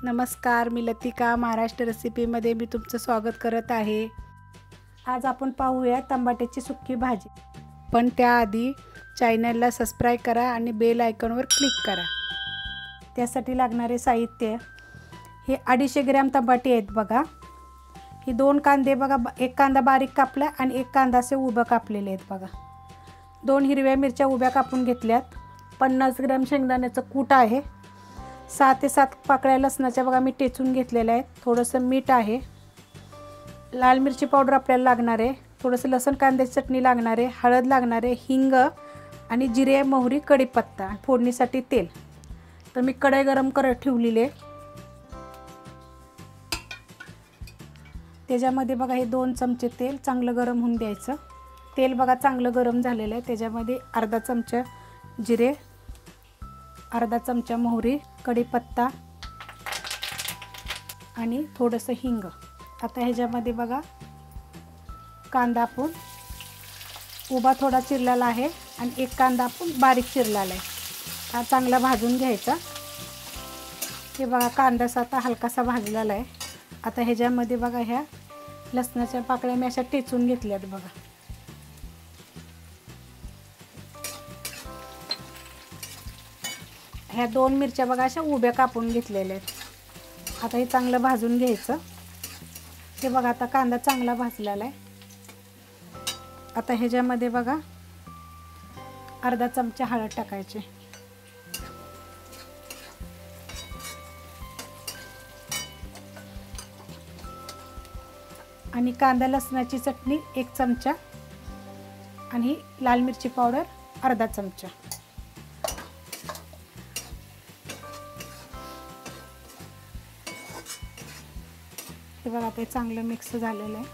नमस्कार, मी लतिका महाराष्ट्र रेसिपीमध्ये मी तुमचं स्वागत करत आहे। आज आपण पाहूया टमाट्याची सुक्की भाजी। पण त्याआधी चॅनलला सबस्क्राइब करा आणि बेल आयकॉनवर क्लिक करा। त्यासाठी लागणारे साहित्य हे 250 ग्रॅम टमाटे आहेत बघा। ही 2 कांदे बघा, एक कांदा बारीक कापला आणि एक कांदा असे उभं कापलेले आहेत बघा। 2 हिरव्या मिरच्या उभ्या कापून घेतल्यात। 50 ग्रॅम शेंगदाण्याचं कूट आहे। 6 ते 7 पाकळ्या लसणाच्या बघा मी टेचून घेतलेल्या आहेत। थोडंसं मीठ आहे, लाल मिरची पावडर आपल्याला लागणार आहे, थोडंसं लसूण कांद्याची चटणी लागणार आहे, हळद लागणार आहे, हिंग आणि जिरे मोहरी कढीपत्ता, फोडणीसाठी तेल। तर मी कढई गरम करत ठेवलेली आहे। त्याच्यामध्ये बघा हे 2 चमचे तेल चांगलं गरम होऊन द्यायचं। तेल बघा चांगलं गरम झालेलं आहे। त्याच्यामध्ये अर्धा चमचा जिरे, अर्धा चमचा मोहरी, कढीपत्ता आणि थोडंसं हिंग। आता ह्याच्यामध्ये बघा कांदा आपण उभा थोडा चिरलेला आहे आणि एक कांदा आपण बारीक चिरलेला आहे। हा चांगला भाजून घ्यायचा। हे बघा कांदा आता हलकासा भाजलेला आहे। आता ह्याच्यामध्ये बघा ह्या लसणाच्या पाकळ्या मी अशा टेचून घेतल्यात बघा। ह्या 2 मिरच्या बघा अशा उभ्या कापून घेतलेल्या आहेत। आता हे चांगलं भाजून घ्यायचं। हे बघा आता कांदा चांगला भाजलेला आहे। आता ह्याच्यामध्ये बघा अर्धा चमचा हळद टाकायची आणि कांदा लसणाची चटणी 1 चमचा आणि लाल मिरची पावडर अर्धा चमचा। हे बघा ते चांगलं मिक्स झालेलं आहे।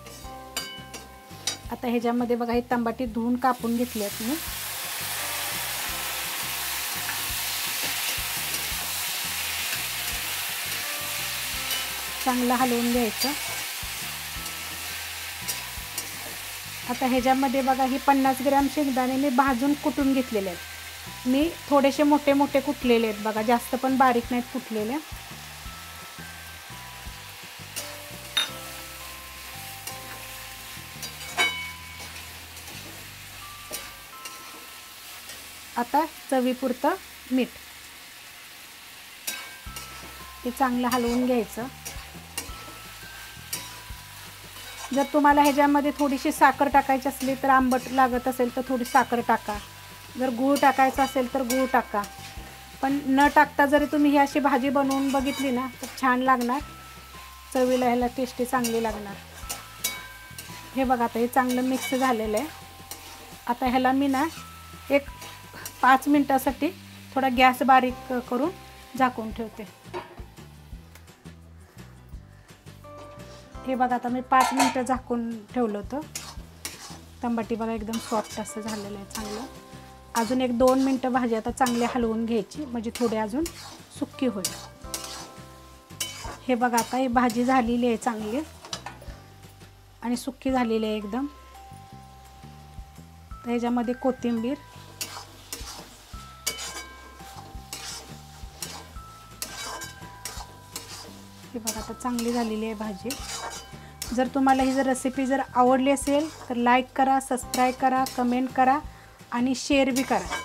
आता ह्याच्यामध्ये बघा हे टमाटे धुवून कापून घेतले आहेत मी। चांगलं हलवून घ्यायचं। आता ह्याच्यामध्ये बघा ही 50 ग्रॅम शेंगदाणे मी भाजून कुटून घेतलेले आहेत। मी थोडेसे मोठे मोठे कुटलेले आहेत बघा, जास्त पण बारीक नाहीत कुटलेले। आता चवीपुरतं मीठ, ते चांगलं हलवून घ्यायचं। जर तुम्हाला ह्याच्यामध्ये थोडीशी साखर टाकायची असली तर, आंबट लागत असेल तर थोडी साखर टाका। जर गूळ टाकायचा असेल तर गूळ टाका। पण न टाकता जरी तुम्ही ही अशी भाजी बनवून बघितली ना तर छान लागणार, चवीला ह्याला टेस्टी चांगली लागणार। हे बघा आता हे चांगलं मिक्स झालेलं आहे। आता ह्याला मी ना एक 5 मिनिटासाठी थोडा गॅस बारीक करून झाकून ठेवते। हे बघा आता मी 5 मिनिटं झाकून ठेवलं होतं। टमाटे बघा एकदम सॉफ्ट असं झालेलं आहे चांगलं। अजून एक 2 मिनिटं भाजी आता चांगली हलवून घ्यायची, म्हणजे थोडी अजून सुक्की होईल। हे बघा आता ही भाजी झालेली आहे चांगली आणि सुक्की झालेली आहे एकदम। तर ह्याच्यामध्ये कोथिंबीर, हे बघा आता चांगली झालेली आहे भाजी। जर तुम्हाला ही रेसिपी आवडली असेल तर लाईक करा, सबस्क्राईब करा, कमेंट करा आणि शेअर बी करा।